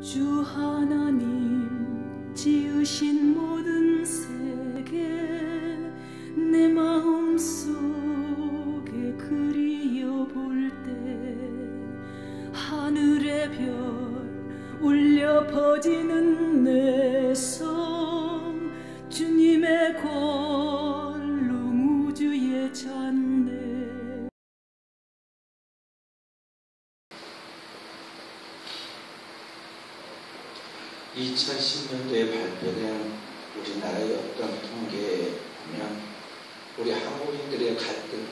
주 하나님 지으신 모든 세계 내 마음속에 그리워볼 때 하늘의 별 울려 퍼지는 내 성 주님의 권능 우주에 찬네. 2010년도에 발표된 우리나라의 어떤 통계에 보면 우리 한국인들의 갈등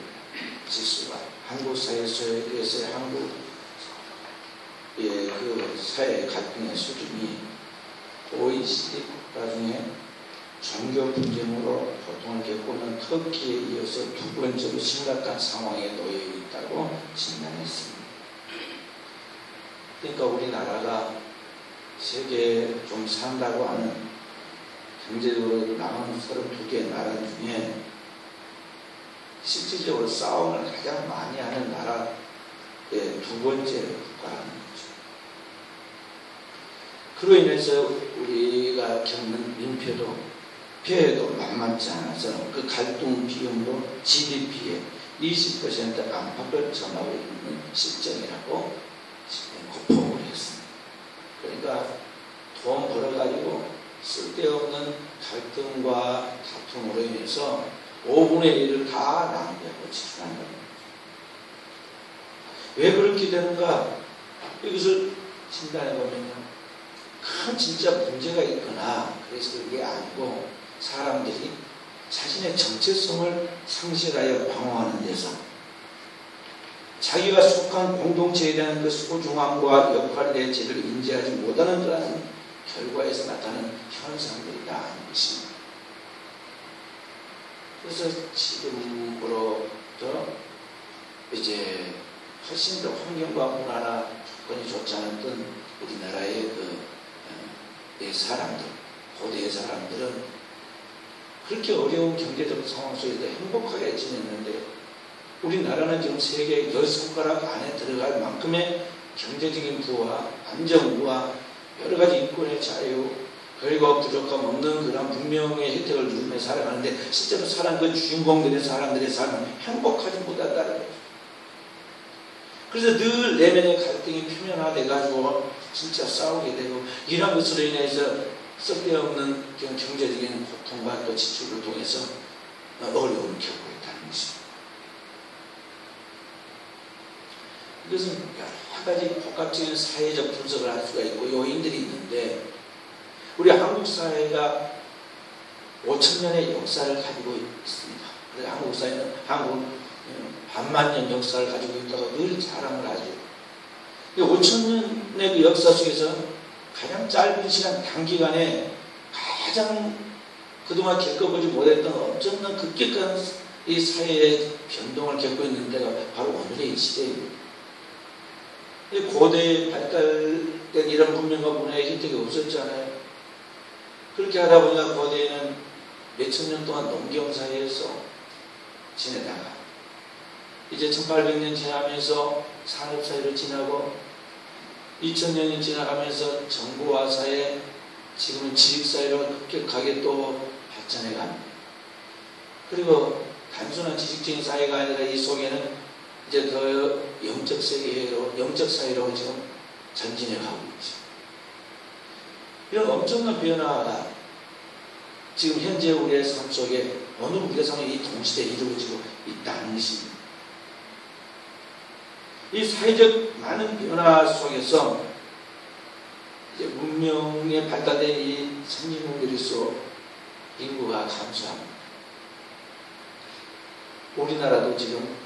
지수가 한국 사회에서의 한국의 그 사회 갈등의 수준이 OECD 국가 중에 종교 분쟁으로 고통을 겪고는 터키에 이어서 두 번째로 심각한 상황에 놓여 있다고 진단했습니다. 그러니까 우리나라가 세계에 좀 산다고 하는 경제적으로 남은 32개 나라 중에 실질적으로 싸움을 가장 많이 하는 나라의 두 번째 국가라는 거죠. 그로 인해서 우리가 겪는 민폐도 피해도 만만치 않아서 그 갈등 비용도 GDP의 20% 안팎을 점하고 있는 실정이라고 고포를 했습니다. 그러니까 돈 벌어가지고 쓸데없는 갈등과 다툼으로 인해서 5분의 1을 다 낭비하고 지출하는 겁니다. 왜 그렇게 되는가? 이것을 진단해보면요, 큰 진짜 문제가 있거나 그래서 그게 아니고 사람들이 자신의 정체성을 상실하여 방황하는 데서 자기가 속한 공동체에 대한 그 소중함과 역할의 대체를 인지하지 못하는 그런 결과에서 나타나는 현상들이다 하는 것입니다. 그래서 지금으로부터 이제 훨씬 더 환경과 문화나 조건이 좋지 않았던 우리나라의 사람들, 고대의 사람들은 그렇게 어려운 경제적 상황 속에서 행복하게 지냈는데 우리나라는 지금 세계 10손가락 안에 들어갈 만큼의 경제적인 부와 안정부와 여러가지 인권의 자유 그리고 부족함 없는 그런 분명의 혜택을 누리며 살아가는데 실제로 그 주인공들의 사람들의 삶은 행복하지 못한다는 거죠. 그래서 늘 내면의 갈등이 표면화돼가지고 진짜 싸우게 되고 이런 것으로 인해서 쓸데없는 경제적인 고통과 또 지출을 통해서 어려움을 겪고 있다는 것입니다. 이것은 여러 가지 복합적인 사회적 분석을 할 수가 있고 요인들이 있는데 우리 한국 사회가 5,000년의 역사를 가지고 있습니다. 그래서 한국 사회는 반만년 역사를 가지고 있다고 늘 자랑을 하죠. 5,000년의 그 역사 속에서 가장 짧은 시간 단기간에 가장 그동안 겪어보지 못했던 엄청난 급격한 이 사회의 변동을 겪고 있는 데가 바로 오늘의 시대입니다. 고대에 발달된 이런 문명과 문화의 혜택이 없었잖아요. 그렇게 하다 보니까 고대에는 몇천 년 동안 농경 사회에서 지내다가 이제 1800년 지나면서 산업 사회로 지나고 2000년이 지나가면서 정보화 사회, 지금은 지식 사회로 급격하게 또 발전해 갑니다. 그리고 단순한 지식적인 사회가 아니라 이 속에는 이제 더 영적 세계로, 영적 사회로 지금 전진해 가고 있죠. 이런 엄청난 변화가 지금 현재 우리의 삶 속에 어느 우리의 삶에 이 동시대에 이루어지고 있다는 것입니다. 이 사회적 많은 변화 속에서 이제 문명에 발달된 이 선진국들일수록 인구가 감소합니다. 우리나라도 지금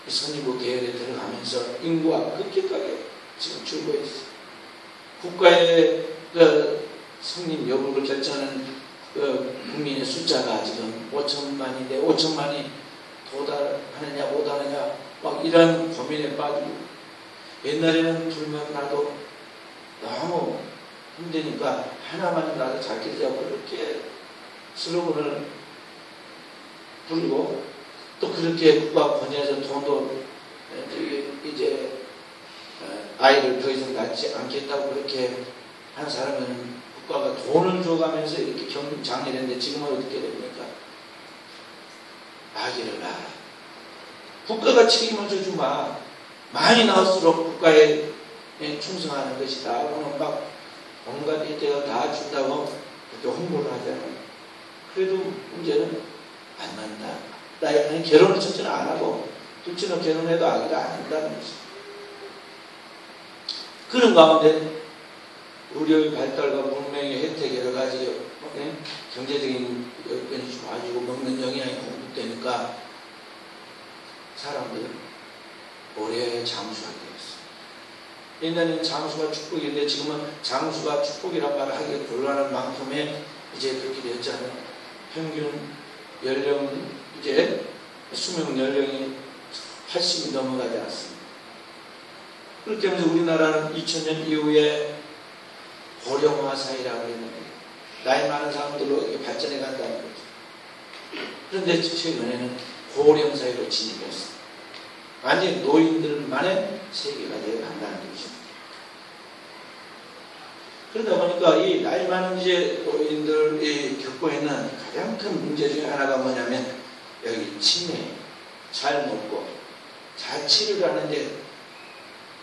선진국 계열에 들어가면서 인구가 급격하게 지금 줄고 있어요. 국가의 성립 여부를 결정하는 국민의 숫자가 지금 5천만인데 5천만이 도달하느냐 못하느냐 막 이런 고민에 빠지고 옛날에는 둘만 나도 너무 힘드니까 하나만 나도 잘 키우자고 그렇게 슬로건을 부르고 또 그렇게 국가 권위에서 돈도 이제 아이를 더 이상 낳지 않겠다고 그렇게 한 사람은 국가가 돈을 줘가면서 이렇게 장려했는데 지금은 어떻게 됩니까? 아기를 낳아라. 국가가 책임을 져주마. 많이 나올수록 국가에 충성하는 것이다. 그러면 막 온갖 이때가 다 준다고 그렇게 홍보를 하잖아요. 그래도 문제는 안 난다. 나이는 결혼을 첫째는 안 하고 둘째는 결혼해도 아기가 안 한다는 것이죠. 그런 가운데 의료의 발달과 문명의 혜택 여러 가지 경제적인 여건이 좋아지고 먹는 영양이 공급되니까 사람들은 올해 장수가 되었어요. 옛날에는 장수가 축복인데 지금은 장수가 축복이란 말을 하기 곤란한 만큼의 이제 그렇게 되었잖아요. 평균 연령 이제 수명 연령이 80이 넘어가지 않습니다. 그렇기 때문에 우리나라는 2000년 이후에 고령화 사회라고 했는데 나이 많은 사람들로 이렇게 발전해 간다는 거죠. 그런데 최근에는 고령 사회로 진입했습니다. 완전히 노인들만의 세계가 되어 간다는 것입니다. 그러다 보니까 이 나이 많은 이제 노인들이 겪고 있는 가장 큰 문제 중에 하나가 뭐냐면 여기 치매, 잘 먹고 잘 치료를 하는데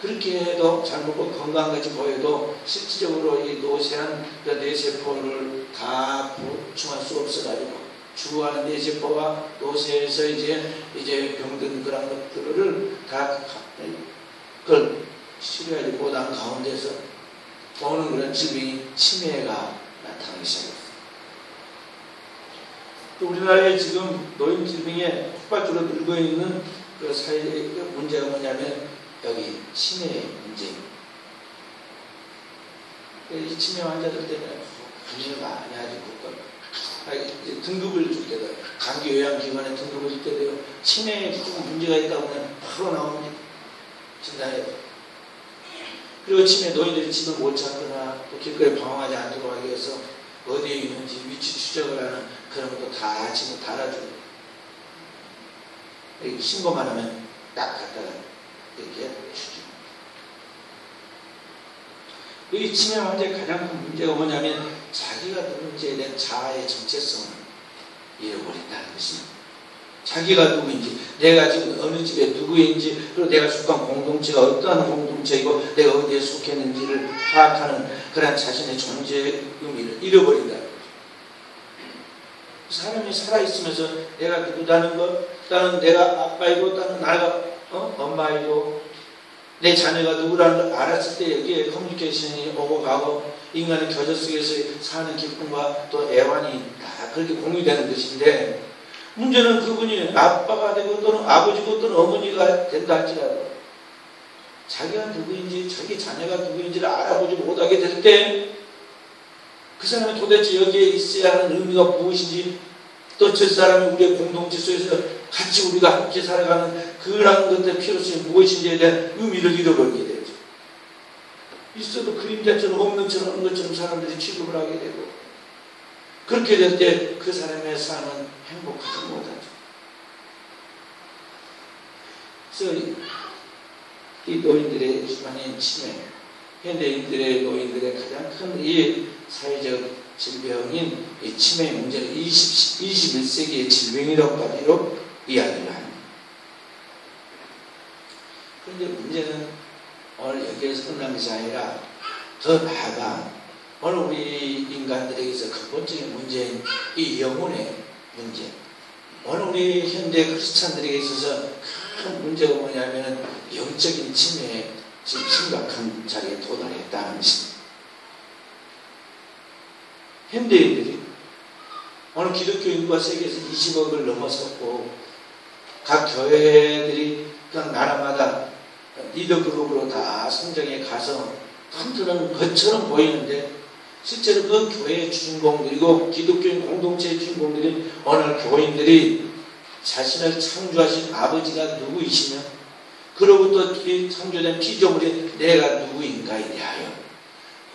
그렇게 해도 잘 먹고 건강같이 보여도 실질적으로 이 노쇠한 뇌세포를 다 보충할 수 없어가지고 주구하는 뇌세포와 노쇠에서 이제 병든 그런 것들을 다 그걸 치료하지 못한 가운데서 오는 그런 질병이 치매가 나타나기 시작했어요. 또 우리나라에 지금 노인 질병에 폭발적으로 늘고 있는 그 사회적 문제가 뭐냐면 여기 치매 문제입니다. 이 치매 환자들 때문에 관심을 많이 하지 국가가. 등급을 줄 때도 감기요양기관에 등급을 줄 때도 치매에 문제가 있다고 하면 바로 나옵니다. 진단에. 그리고 치매 노인들이 집을 못 찾거나 또 길거리에 방황하지 않도록 하기 위해서 어디에 있는지 위치 추적을 하는 그런 것도 다 집을 달아주고 신고만 하면 딱 갖다가 이렇게 주죠. 이 치매 환자의 가장 큰 문제가 뭐냐면 자기가 누군지에 대한 자아의 정체성을 잃어버린다는 것입니다. 자기가 누구인지, 내가 지금 어느 집에 누구인지, 그리고 내가 속한 공동체가 어떠한 공동체이고 내가 어디에 속했는지를 파악하는 그런 자신의 존재의 의미를 잃어버린다는 거죠. 사람이 살아있으면서 내가 누구다는 것, 나는 내가 아빠이고 나는 나가 엄마이고 내 자녀가 누구라는 걸 알았을 때 여기에 커뮤니케이션이 오고 가고 인간의 교제 속에서 사는 기쁨과 또 애환이 다 그렇게 공유되는 것인데 문제는 그분이 아빠가 되고 또는 아버지고 또는 어머니가 된다 할지라도 자기가 누구인지 자기 자녀가 누구인지를 알아보지 못하게 될 때 그 사람이 도대체 여기에 있어야 하는 의미가 무엇인지 또 저 사람이 우리의 공동체 속에서 같이 우리가 함께 살아가는 그런 것들의 필요성이 무엇인지에 대한 의미를 잃어버리게 되죠. 있어도 그림자처럼 없는 것처럼 사람들이 취급을 하게 되고 그렇게 될 때 그 사람의 삶은 행복하지 못하죠. 그래서 이 노인들의 주관인 치매, 현대인들의 노인들의 가장 큰 이 사회적 질병인 이 치매 문제는 21세기의 질병이라고까지로 이야기를 합니다. 그런데 문제는 오늘 여기에서 끝난 것이 아니라 더 나아가 오늘 우리 인간들에게서 근본적인 문제인 이 영혼의 문제, 오늘 우리 현대 크리스찬들에게 있어서 큰 문제가 뭐냐면 영적인 치매에 지금 심각한 자리에 도달했다는 것입니다. 현대인들이 오늘 기독교 인구가 세계에서 20억을 넘어섰고 각 교회들이 그냥 나라마다 리더 그룹으로 다 성장해 가서 튼튼한 것처럼 보이는데 실제로 그 교회의 주인공들이고 기독교인 공동체의 주인공들이 오늘 교인들이 자신을 창조하신 아버지가 누구이시며 그로부터 창조된 피조물이 내가 누구인가에 대하여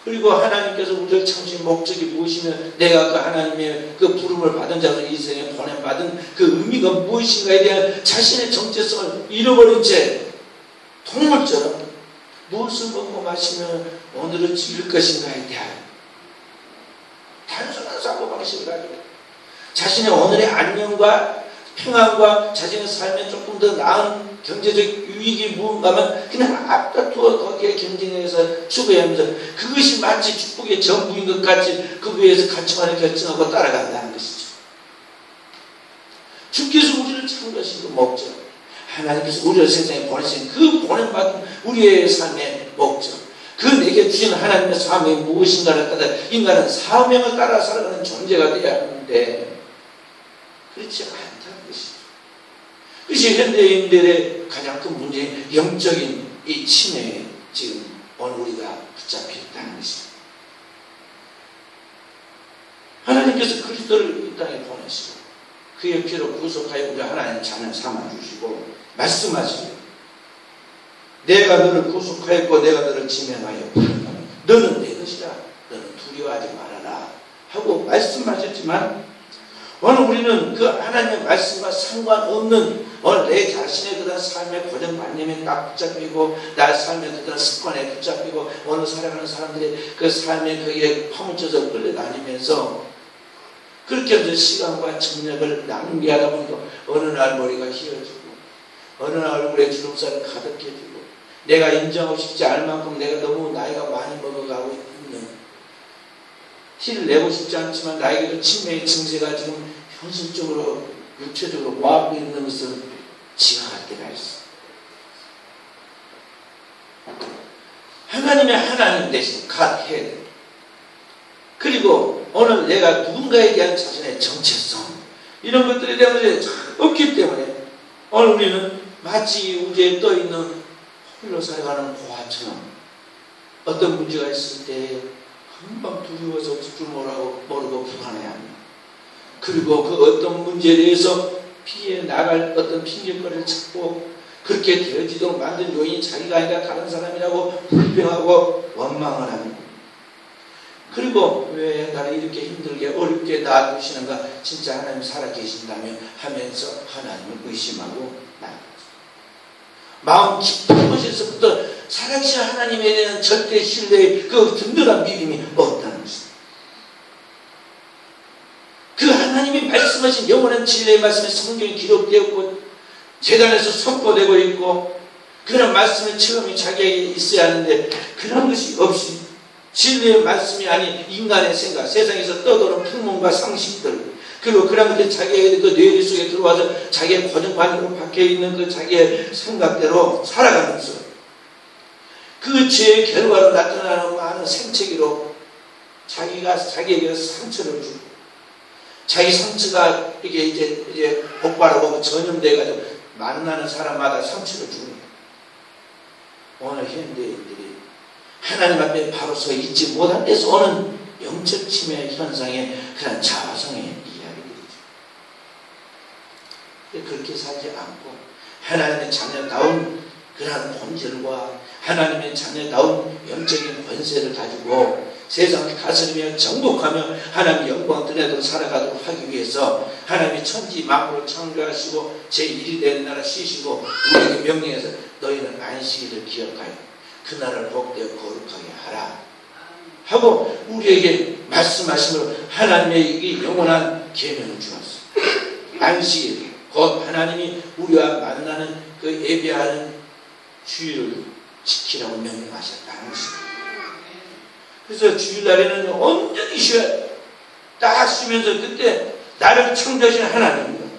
그리고 하나님께서 우리를 창조신 목적이 무엇이며 내가 그 하나님의 그 부름을 받은 자로 이 세상에 보냄받은 그 의미가 무엇인가에 대한 자신의 정체성을 잃어버린 채 동물처럼 무엇을 먹고 마시면 오늘은 즐길 것인가에 대한 단순한 사고방식을 가지고 자신의 오늘의 안녕과 평안과 자신의 삶에 조금 더 나은 경제적 유익이 무언가면 그냥 앞다투어 거기에 경쟁해서 추구하면서 그것이 마치 축복의 전부인 것 같이 그 위에서 가치관을 결정하고 따라간다는 것이죠. 주께서 우리를 창조하신 그 목적, 하나님께서 우리를 세상에 보내신 그 보냄받은 우리의 삶의 목적, 그 내게 주신 하나님의 사명이 무엇인가를 따라 인간은 사명을 따라 살아가는 존재가 되어야 하는데 그렇지 않다는 것이죠. 그것이 현대인들의 가장 큰 문제인 영적인 이 침해에 지금 오늘 우리가 붙잡혀 있다는 것입니다. 하나님께서 그리스도를 이 땅에 보내시고 그의 피로 구속하여 우리 하나님 자녀 삼아주시고 말씀하시고 내가 너를 구속하였고 내가 너를 지명하여 부른다. 너는 내 것이라. 너는 두려워하지 말아라 하고 말씀하셨지만 오늘 우리는 그 하나님의 말씀과 상관없는 오늘 내 자신의 그런 삶의 고정관념에 딱 붙잡히고 나의 삶의 그런 습관에 붙잡히고 오늘 살아가는 사람들이 그 삶에 거기에 파묻혀서 끌려다니면서 그렇게 해서 시간과 정력을 낭비하다 보니까 어느 날 머리가 휘어지고 어느 날 얼굴에 주름살이 가득해지고 내가 인정하고 싶지 않을 만큼 내가 너무 나이가 많이 먹어가고 있는 티를 내고 싶지 않지만 나에게도 치매의 증세가 지금 현실적으로 육체적으로 와하고 있는 것을 지각할 때가 있어. 하나님의 하나님 대신 God head. 그리고 오늘 내가 누군가에 대한 자신의 정체성 이런 것들에 대한 것이 없기 때문에 오늘 우리는 마치 우주에 떠있는 홀로 살아가는 고아처럼 어떤 문제가 있을 때 금방 두려워서 줄 모르고 불안해합니다. 그리고 그 어떤 문제에 대해서 피해 나갈 어떤 핑계거리를 찾고 그렇게 되어지도록 만든 요인이 자기가 아니라 다른 사람이라고 불평하고 원망을 합니다. 그리고 왜 나를 이렇게 힘들게 어렵게 놔두시는가 진짜 하나님 살아계신다면 하면서 하나님을 의심하고 나갑니다. 마음 깊은 곳에서부터 살아계신 하나님에 대한 절대 신뢰의 그 든든한 믿음이 없다는 것입니다. 그 하나님이 말씀하신 영원한 진리의 말씀이 성경에 기록되었고 재단에서 선포되고 있고 그런 말씀의 체험이 자기에게 있어야 하는데 그런 것이 없이 진리의 말씀이 아닌 인간의 생각, 세상에서 떠도는 풍문과 상식들 그리고 그런 것들이 자기의 그 뇌리 속에 들어와서 자기의 고정관념으로 박혀있는 그 자기의 생각대로 살아가면서 그 죄의 결과로 나타나는 많은 생채기로 자기가 자기에게 상처를 주고 자기 상처가 이게 이제 폭발하고 전염돼가지고 만나는 사람마다 상처를 주는 오늘 현대인들이 하나님 앞에 바로 서 있지 못한 데서 오는 영적 침해 현상의 그런 자화성의 이야기들이죠. 그렇게 살지 않고 하나님의 자녀다운 그런 본질과 하나님의 자녀다운 영적인 권세를 가지고 세상을 다스리며 정복하며 하나님의 영광 드러내도록 살아가도록 하기 위해서 하나님이 천지 만물을 창조하시고 제1이 되는 나라 쉬시고 우리에게 명령해서 너희는 안식일을 기억하여 그날을 복되어 거룩하게 하라 하고 우리에게 말씀하심으로 하나님의 이 영원한 계명을 주었어. 안식일 곧 하나님이 우리와 만나는 그 예배하는 주일을 지키라고 명령하셨다는 것입니다. 그래서 주일날에는 온전히 쉬어야 돼. 딱 쉬면서 그때 나를 창조하신 하나님입니다.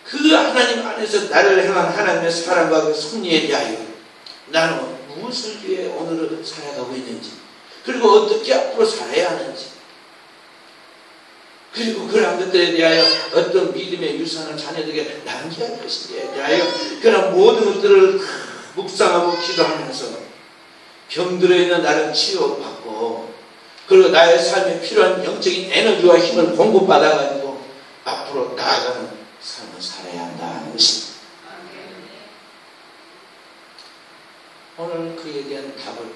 그 하나님 안에서 나를 향한 하나님의 사랑과 그 섭리에 대하여 나는 무엇을 위해 오늘을 살아가고 있는지 그리고 어떻게 앞으로 살아야 하는지 그리고 그러한 것들에 대하여 어떤 믿음의 유산을 자녀들에게 남겨야 할 것인지에 대하여 그런 모든 것들을 묵상하고 기도하면서 병들어 있는 나를 치유받고 그리고 나의 삶에 필요한 영적인 에너지와 힘을 공급받아가지고 앞으로 나아가는 삶을 살아야 한다는 것입니다. 오늘 그에 대한 답을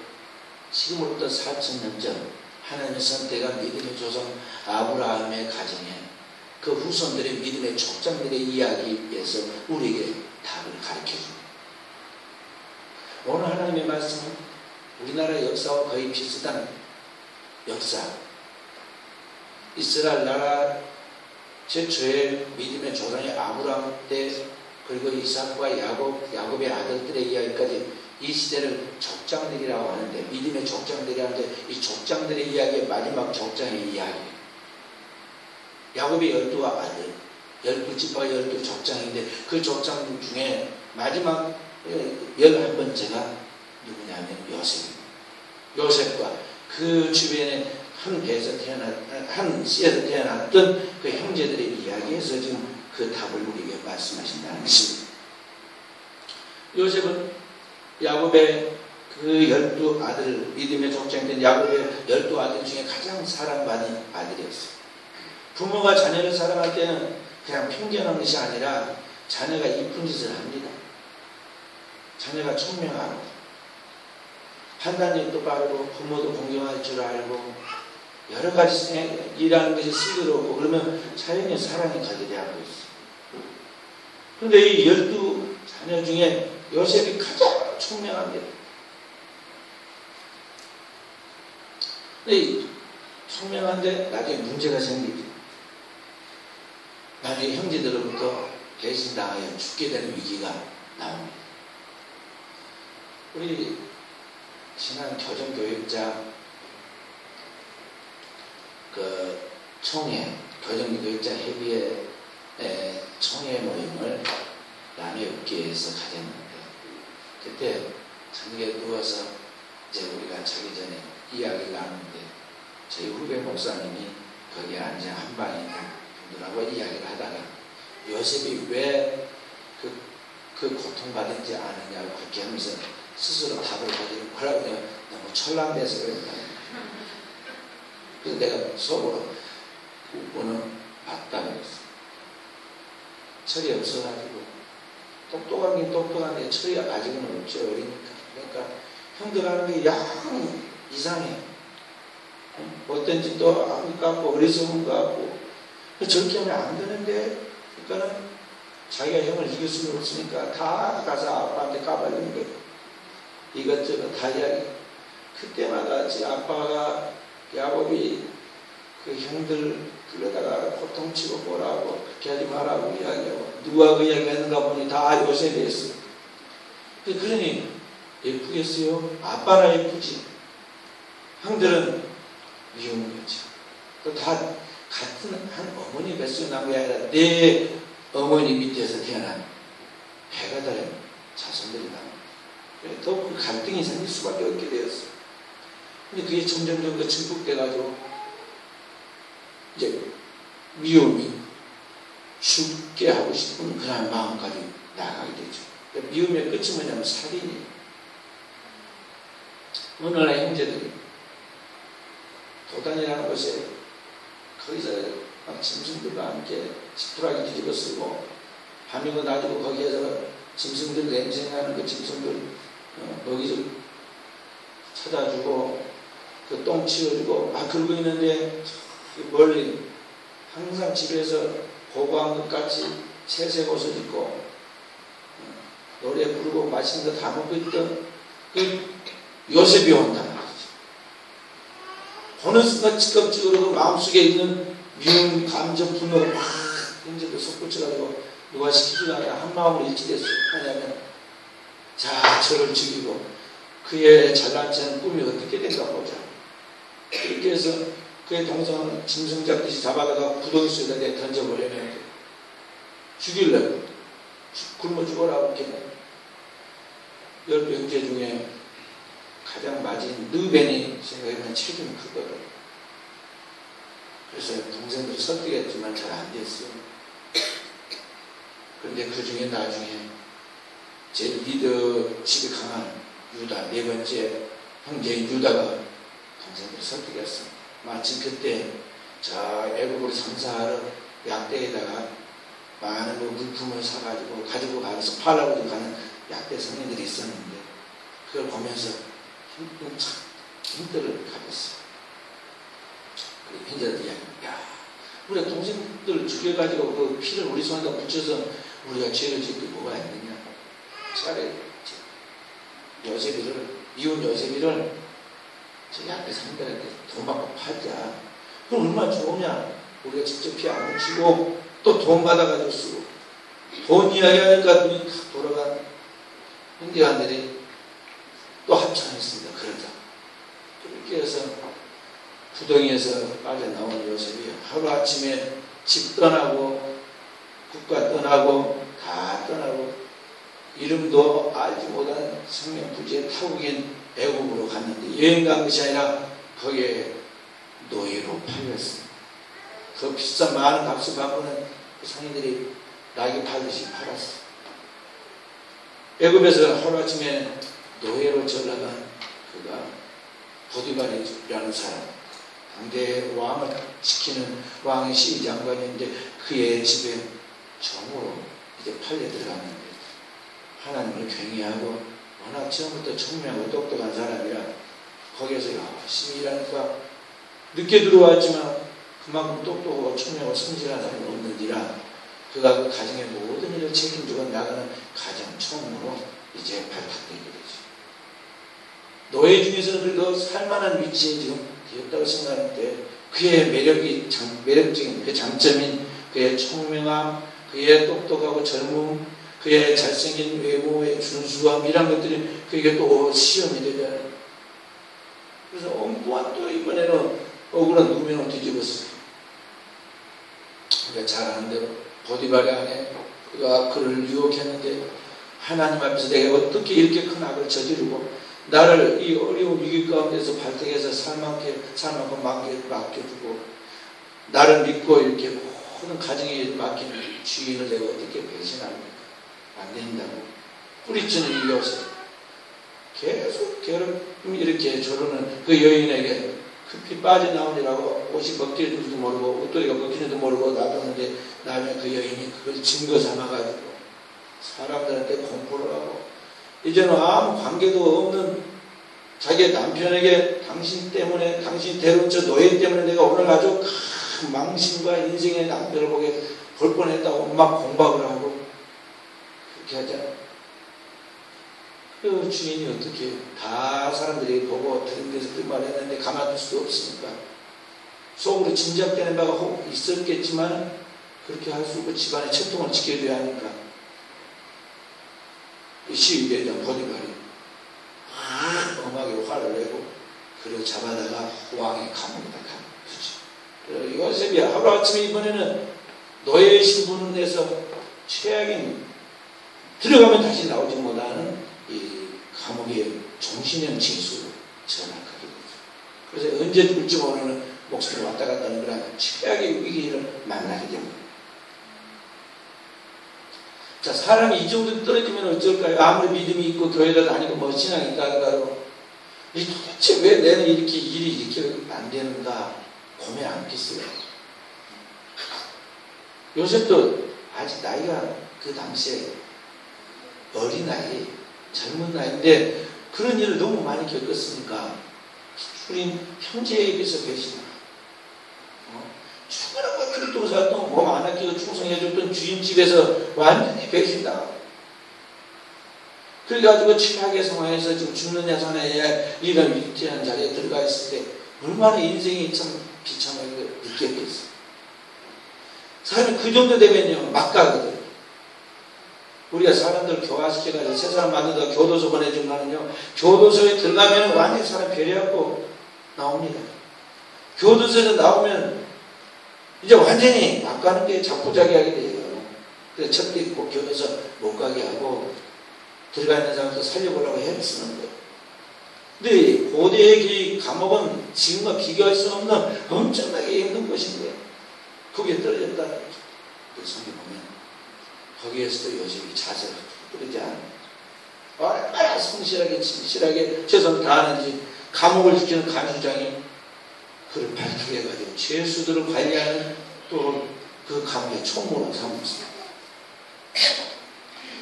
지금으로부터 4,000년 전 하나님의 선택한 믿음의 조상 아브라함의 가정에 그 후손들의 믿음의 족장들의 이야기에서 우리에게 답을 가르쳐줍니다. 오늘 하나님의 말씀은 우리나라의 역사와 거의 비슷한 역사. 이스라엘 나라 최초의 믿음의 조상의 아브라함 때, 그리고 이삭과 야곱의 아들들의 이야기까지 이 시대를 족장들이라고 하는데, 믿음의 족장들이라고 하는데, 이 족장들의 이야기의 마지막 족장의 이야기예요. 야곱의 12 아들, 12지파가 12족장인데 그 족장 중에 마지막 11번째가 누구냐면 요셉입니다. 요셉과 그 주변에 한 씨에서 태어났던 그 형제들의 이야기에서 지금 그 답을 우리에게 말씀하신다는 것입니다. 요셉은 야곱의 그 12 아들, 믿음의 족장된 야곱의 12 아들 중에 가장 사랑받는 아들이었어요. 부모가 자녀를 사랑할 때는 그냥 편견한 것이 아니라 자녀가 이쁜 짓을 합니다. 자녀가 총명하고 판단력도 빠르고 부모도 공경할 줄 알고 여러 가지 일하는 것이 슬기롭고 그러면 자연히 사랑이 가게 되고 있어요. 그런데 이 12 자녀 중에 요셉이 가장 총명합니다. 근데 총명한데 나중에 문제가 생기죠. 나중에 형제들로부터 배신당하여 죽게 되는 위기가 나옵니다. 우리 지난 교정교육자 그 총회, 교정교육자 협의회 총회 모임을 남해읍교에서 가졌는데, 그때 저녁에 누워서 이제 우리가 자기 전에 이야기를 나누는데 저희 후배 목사님이 거기에 앉아 한 방에 있는 분들하고 이야기를 하다가 요셉이 왜 그 고통받은지 아느냐고 그렇게 하면서 스스로 답을 가지고 뭐라고 내가 너무 철랑돼서 그랬다. 그래서 내가 속으로 그거는 맞다 그랬어. 철이 없어가지고 똑똑하긴 똑똑한데 철이 아직은 없죠. 어리니까. 그러니까 형들 하는 게 양 이상해. 어떤 짓도 안 같고 어리석은 것 같고 저렇게 하면 안 되는데, 그러니까는 자기가 형을 이길 수는 없으니까 다 가서 아빠한테 까발리는 거예요. 이것저것 다 이야기. 그때마다 제 아빠가 야곱이 그 형들 끌려다가 고통치고 뭐라고 그렇게 하지 말라고 이야기하고 누가 그 이야기 했는가 보니 다 요셉이 했어요. 그러니 예쁘겠어요? 아빠나 예쁘지. 형들은 미운 거죠. 또 다 같은 한 어머니 뱃속에 난 게 아니라 내 어머니 밑에서 태어난 배가 다른 자손들이 나옵니다. 또 그 갈등이 생길 수밖에 없게 되었어요. 근데 그게 점점점 그 증폭돼가지고 이제 미움이 죽게 하고 싶은 그런 마음까지 나아가게 되죠. 그러니까 미움의 끝이 뭐냐면 살인이에요. 오늘날 형제들이 도단이라는 곳에 거기서 막 짐승들과 함께 지푸라기 뒤집어 쓰고 밤이고 낮이고 거기에서 짐승들 냄새나는 그 짐승들 먹이 찾아주고 그 똥 치워주고 막 그러고 있는데 멀리 항상 집에서 고고한 것 같이 새색 옷을 입고 노래 부르고 맛있는 거 다 먹고 있던 그 요셉이 온다 말이죠. 보는 순간 직감적으로 마음속에 있는 미움, 감정, 분노가 막 이제 솟구쳐가지고 누가 시키지도 않아 한 마음으로 일치됐어요. 하냐면 자 저를 죽이고 그의 잘난 체는 꿈이 어떻게 된가 보자. 이렇게 해서 그의 동생은 짐승 잡듯이 잡아다가 구덩이 속에다 던져버리면 죽이려고 굶어 죽어라고 이렇게 10 형제 중에 가장 맞은 르벤이 생각해보면 책임이 크거든. 그래서 동생들이 설득했지만 잘 안 됐어요. 그런데 그 중에 나중에 제일 리더십이 강한 유다, 4번째 형제인 유다가 동생들을 설득했어. 마침 그때 저 애국을 장사하러 약대에다가 많은 물품을 사가지고 가지고 가서 팔라고 가는 약대 성인들이 있었는데 그걸 보면서 힘들을 가졌어. 그래 형제들 이야기, 야, 우리가 동생들 죽여가지고 그 피를 우리 손에다 붙여서 우리가 죄를 짓고 뭐가 있느냐? 차라리 미운 요셉이를 저기 앞에 상대한테 돈 받고 팔자. 그럼 얼마나 좋으냐. 우리가 직접 피 안 묻히고 또 돈 받아가지고 쓰고. 돈 이야기하니까 눈이 탁 돌아간 형제간들이 또 합창했습니다. 그러자. 그렇게 해서 구덩이에서 빠져나온 요셉이 하루아침에 집 떠나고 국가 떠나고 다 떠나고 이름도 알지 못한 생명부지의 타국인 애국으로 갔는데 여행 간 것이 아니라 거기에 노예로 팔렸습니다. 그 비싼 많은 값을 받고는 그 상인들이 낙이 팔듯이 팔았어요. 애굽에서 하루아침에 노예로 전락한 그가 보디발이라는 사람, 당대 왕을 지키는 왕의 시장관인데 그의 집에 정으로 이제 팔려 들어갔는데 하나님을 경외하고 워낙 처음부터 청명하고 똑똑한 사람이라 거기에서 열심히 일하니까 늦게 들어왔지만 그만큼 똑똑하고 청명하고 성실한 사람이 없는지라 그가 그 가정의 모든 일을 책임지고 나가는 가장 처음으로 이제 발탁되게 되죠. 노예 중에서는 그래도 살만한 위치에 지금 되었다고 생각하는데 그의 매력적인 그 장점인 그의 청명함, 그의 똑똑하고 젊음, 그의 잘생긴 외모의 준수함 이런 것들이 그에게 또 시험이 되잖아요. 그래서 엉뚱한 또 이번에는 억울한 누명을 뒤집었어요. 그러니까 잘 아는 대로 보디발의 아내 그가 그를 유혹했는데 하나님 앞에서 내가 어떻게 이렇게 큰 악을 저지르고 나를 이 어려운 위기 가운데서 발탁해서 살만큼 맡겨주고 나를 믿고 이렇게 모든 가정에 맡긴 주인을 내가 어떻게 배신합니까? 안 된다고 뿌리치는 이유 없어요. 계속 이렇게 저러는 그 여인에게 급히 빠져나오느라고 옷이 벗길 줄도 모르고 옷도리가 벗기는지도 모르고 놔뒀는데 나중에 그 여인이 그걸 증거 삼아가지고 사람들한테 공포를 하고 이제는 아무 관계도 없는 자기 남편에게 당신 때문에 당신 데려온 저 노예 때문에 내가 오늘 아주 큰 망신과 인생의 낭비를 보게 볼 뻔했다고 막 공박을 하고 그렇게 하잖아요. 그 주인이 어떻게 다 사람들이 보고 들은 데서 그 말을 했는데 가만둘 수도 없으니까 속으로 짐작되는 바가 혹 있었겠지만 그렇게 할 수 없고 집안의 채통을 지켜줘야 하니까 시위대장 보디발이 엄하게 화를 내고 그를 잡아다가 왕의 감옥에다 가두죠. 요셉이 하루아침에 이번에는 노예 신분에서 최악인 들어가면 다시 나오지 못하는 이 감옥의 종신형 징수로 전락하게 되죠. 그래서 언제 죽을지 모르는 목숨이 왔다 갔다 하는 그런 최악의 위기를 만나게 됩니다. 자, 사람이 이 정도 떨어지면 어쩔까요? 아무리 믿음이 있고 교회도 다니고 뭐 신앙이 있다 하더라도 도대체 왜 내는 이렇게 일이 이렇게 안 되는가 고민 않겠어요? 요셉도 아직 나이가 그 당시에 어린 나이, 젊은 나이인데 그런 일을 너무 많이 겪었으니까 주인 형제에 비해서 배신하고 죽으라고 그릇도 살던 몸 안 아끼고 충성해줬던 주인집에서 완전히 배신당하고 그래가지고 최악의 상황에서 지금 죽는 야산에 이런 위태한 자리에 들어가 있을 때 얼마나 인생이 참 비참하게 느꼈겠어요. 사람이 그 정도 되면요 막 가거든요. 우리가 사람들 교화시켜가지고 새 사람 만든다고 교도소 보내주면요 교도소에 들어가면 완전히 사람 배려하고 나옵니다. 교도소에서 나오면 이제 완전히 막 가는 게 자포자기하게 돼요. 그래서 첫째 교도소 못 가게 하고 들어가 있는 사람도 살려보려고 애를 쓰는 거예요. 근데 고대의 그 감옥은 지금과 비교할 수 없는 엄청나게 힘든 것인 거예요. 거기에 떨어졌다는 거죠. 성경 보면 거기에서도 요셉이 자세를 부르지 않아요. 얼마나 성실하게 진실하게 최선을 다하는지 감옥을 지키는 감수장이 그를 발탁해가지고 죄수들을 관리하는 또 그 감옥의 총무로 삼았습니다.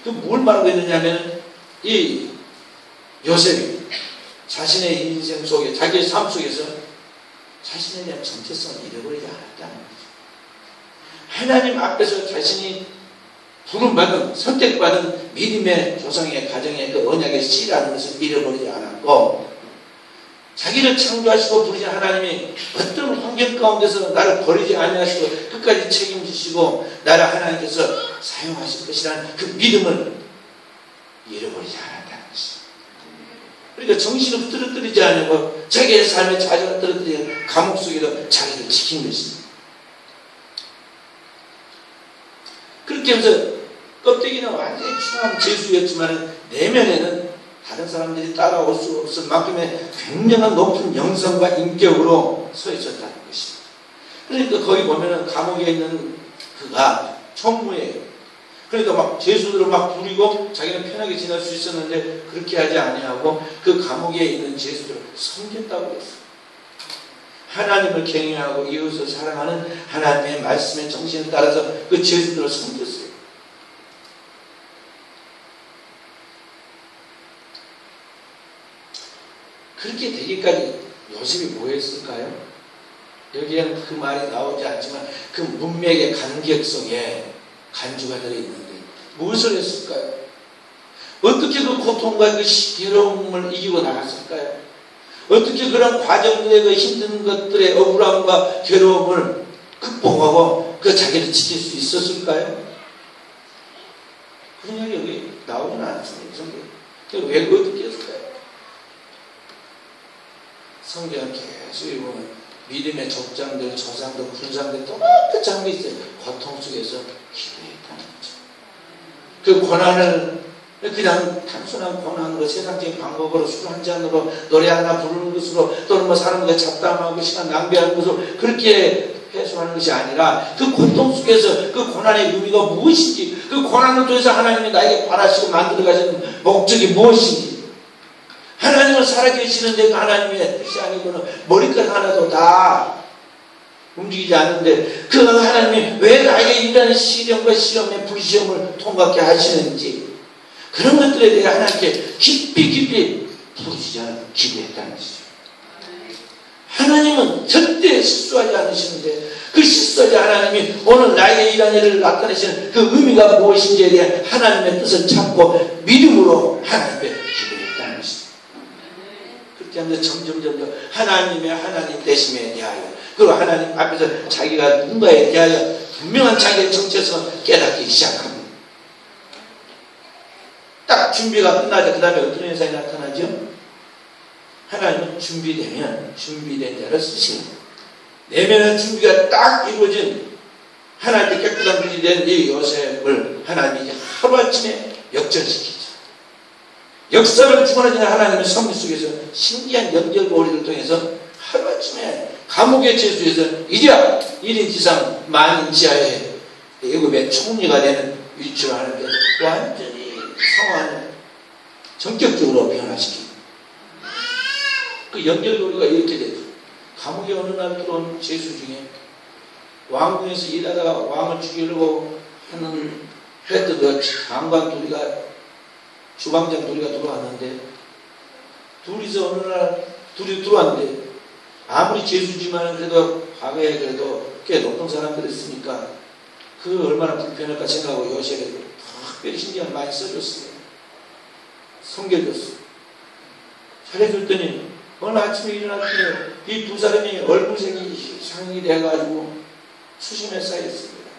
그 뭘 말하고 있느냐면 이 요셉이 자신의 인생 속에 자기의 삶 속에서 자신에 대한 정체성을 잃어버리지 않았다는 거죠. 하나님 앞에서 자신이 부름받은 선택받은 믿음의 조상의 가정의 그 언약의 씨라는 것을 잃어버리지 않았고, 자기를 창조하시고 부르신 하나님이 어떤 환경 가운데서 나를 버리지 아니하시고 끝까지 책임지시고 나를 하나님께서 사용하실 것이라는 그 믿음을 잃어버리지 않았다는 것입니다. 그러니까 정신을 떨어뜨리지 않고 자기의 삶의 자질을 떨어뜨리는 감옥 속에도 자기를 지킨 것입니다. 그렇게 하면서 껍데기는 완전히 추한 죄수였지만 내면에는 다른 사람들이 따라올 수 없을 만큼의 굉장한 높은 영성과 인격으로 서 있었다는 것입니다. 그러니까 거기 보면은 감옥에 있는 그가 총무예요. 그러니까 막 죄수들을 막 부리고 자기는 편하게 지낼 수 있었는데 그렇게 하지 아니하고 그 감옥에 있는 죄수들을 섬겼다고 했어요. 하나님을 경외하고 이웃을 사랑하는 하나님의 말씀의 정신에 따라서 그 죄수들을 섬겼어요. 그렇게 되기까지 요셉이 뭐 했을까요? 여기에는 그 말이 나오지 않지만 그 문맥의 간격성에 간주가 들어있는데 무엇을 했을까요? 어떻게 그 고통과 그 괴로움을 이기고 나갔을까요? 어떻게 그런 과정들의 그 힘든 것들의 억울함과 괴로움을 극복하고 그 자기를 지킬 수 있었을까요? 그런 이야기 여기 나오지는 않습니다. 왜 어떻게 했을까요? 성경은 계속 보면 믿음의 족장들, 조상들, 군상들 똑같이 한 게 있어요. 고통 속에서 기도했다는 거죠. 그 고난을 그냥 단순한 고난으로 세상적인 방법으로 술 한 잔으로 노래 하나 부르는 것으로 또는 뭐 사람과 잡담하고 시간 낭비하는 것으로 그렇게 해소하는 것이 아니라 그 고통 속에서 그 고난의 의미가 무엇인지, 그 고난을 통해서 하나님이 나에게 바라시고 만들어 가시는 목적이 무엇인지, 하나님을 살아계시는데 그 하나님의 뜻이 아니고는 머리끝 하나도 다 움직이지 않는데 그 하나님이 왜 나에게 이런 시련과 시험의 불시험을 통과하게 하시는지 그런 것들에 대해 하나님께 깊이 부르시지 않고 기도했다는 것이죠. 하나님은 절대 실수하지 않으시는데 그 실수하지 하나님이 오늘 나에게 이런 일을 나타내시는 그 의미가 무엇인지에 대한 하나님의 뜻을 찾고 믿음으로 하나님께 기도했다는 것이죠. 그렇게 하면서 점점 하나님의 하나님 되심에 대하여 그리고 하나님 앞에서 자기가 누군가에 대하여 분명한 자기의 정체성을 깨닫기 시작합니다. 딱 준비가 끝나자 그 다음에 어떤 현상이 나타나죠? 하나님은 준비되면 준비된 자를 쓰십니다. 내면의 준비가 딱 이루어진 하나님께 깨끗한 분이 된 이 요셉을 하나님이 하루아침에 역전시키죠. 역사를 주관하시는 하나님의 섭리 속에서 신기한 연결고리를 통해서 하루아침에 감옥의 죄수에서 이제 1인 지상 만인 지하에 애굽의 총리가 되는 위치로 하는데 완전히 상황을 전격적으로 변화시킵니다. 그 연결고리가 이렇게 되죠. 감옥에 어느 날 들어온 죄수 중에 왕궁에서 일하다가 왕을 죽이려고 했던 그 장관 둘이가 주방장 둘이가 들어왔는데 둘이서 어느 날 둘이 들어왔는데 아무리 죄수지만 그래도 과거에 그래도 꽤 높은 사람들이었으니까 그 얼마나 불편할까 생각하고 요셉에게 특별히 신경을 많이 써줬어요. 섬겨줬어요. 잘해줬더니 오늘 아침에 일어났더니 이 두 사람이 얼굴색이 상이 돼가지고 수심에 쌓였습니다.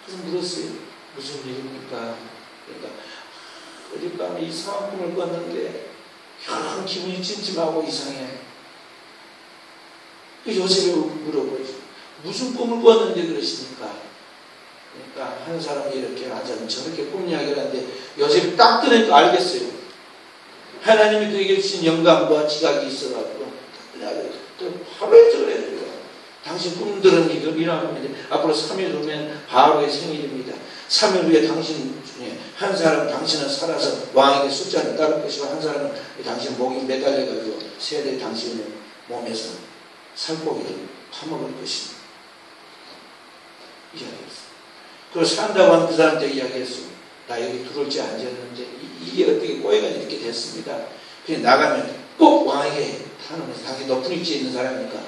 그래서 물었어요. 무슨 일입니까? 그러니까 어젯밤에 이상한 꿈을 꿨는데 영 기분이 찜찜하고 이상해. 그 요셉이 물어보죠. 무슨 꿈을 꿨는데 그러십니까? 그러니까 한 사람이 이렇게 앉아서 저렇게 꿈 이야기를 하는데 요셉이 딱 들으니까 알겠어요. 하나님이 그에게 주신 영감과 지각이 있어가지고 또 하루에 저래요. 당신 꿈들은 이러면 앞으로 3일 후면 바로의 생일입니다. 3일 후에 당신 중에 한 사람 당신은 살아서 왕에게 숫자를 따를 것이고 한 사람은 당신 목에 매달려가지고 세대 당신의 몸에서 살코기를 파먹을 것입니다. 이야기했어요. 그리고 산다고 하는 그 사람한테 이야기했어요. 나 여기 들어올지 앉았는데 이게 어떻게 꼬여가 이렇게 됐습니다. 그냥 나가면 꼭 왕에게 타는면서 당신 높은 위치에 있는 사람이니까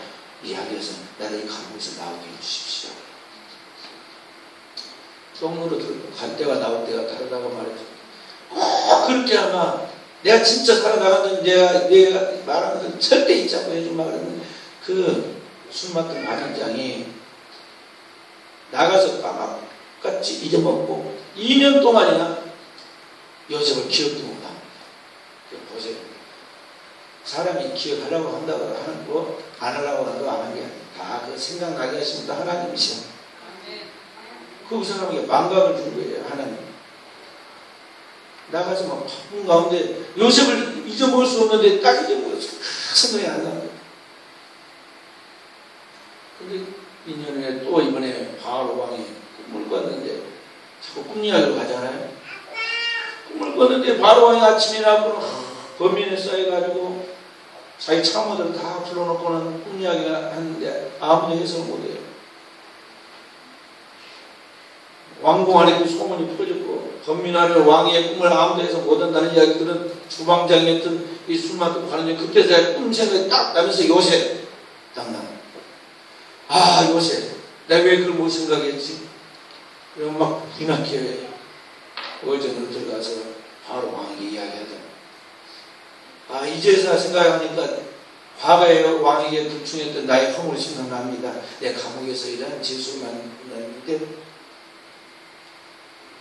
이야기해서 나를 이 감옥에서 나오게 해주십시오. 똥으로 들고 갈 때가 나올 때가 다르다고 말했죠. 꼭 그렇게 하면 내가 진짜 살아나갔는데 내가 말하는 건 절대 잊지 않고 해준 말은 그 술 맡은 마장장이 나가서 빵같이 잊어먹고 2년 동안이나 요셉을 기억도 못합니다. 보세요. 사람이 기억하려고 한다고 하는 거, 안 하려고 한다고 안 하는 게 아니에요. 다 그 생각나게 하십니다. 하나님이시오. 그 사람에게 망각을 준 거예요. 하나님. 나가서 막 바쁜 가운데 요셉을 잊어먹을 수 없는데 딱 잊어먹어서 생각이 안 나는 거예요. 근데 2년 후에 또 이번에 바로 왕이 꿈을 꿨는데 자꾸 꿈 이야기로 가잖아요. 꿈을 꿨는데 바로 왕이 아침에 나고 범인에 쌓여가지고 자기 참모들 다 불러놓고는 꿈 이야기를 하는데 아무도 해석을 못해요. 왕궁 안에 그 소문이 퍼졌고 범민하며 왕의 꿈을 아무도 해석 못한다는 이야기들은 주방장이었던 이 술 맡고 가는데 그때서야 꿈 생각이 딱 나면서 요셉 딱 나요. 아 요셉 내가 왜 그걸 못 생각했지? 그럼 막 기막히게 의전으로 들어가서 바로 왕에게 이야기하잖아. 아 이제서야 생각하니까 과거에 왕에게 불충했던 나의 허물이 생각납니다. 내 감옥에서 일하는 질수만 했는데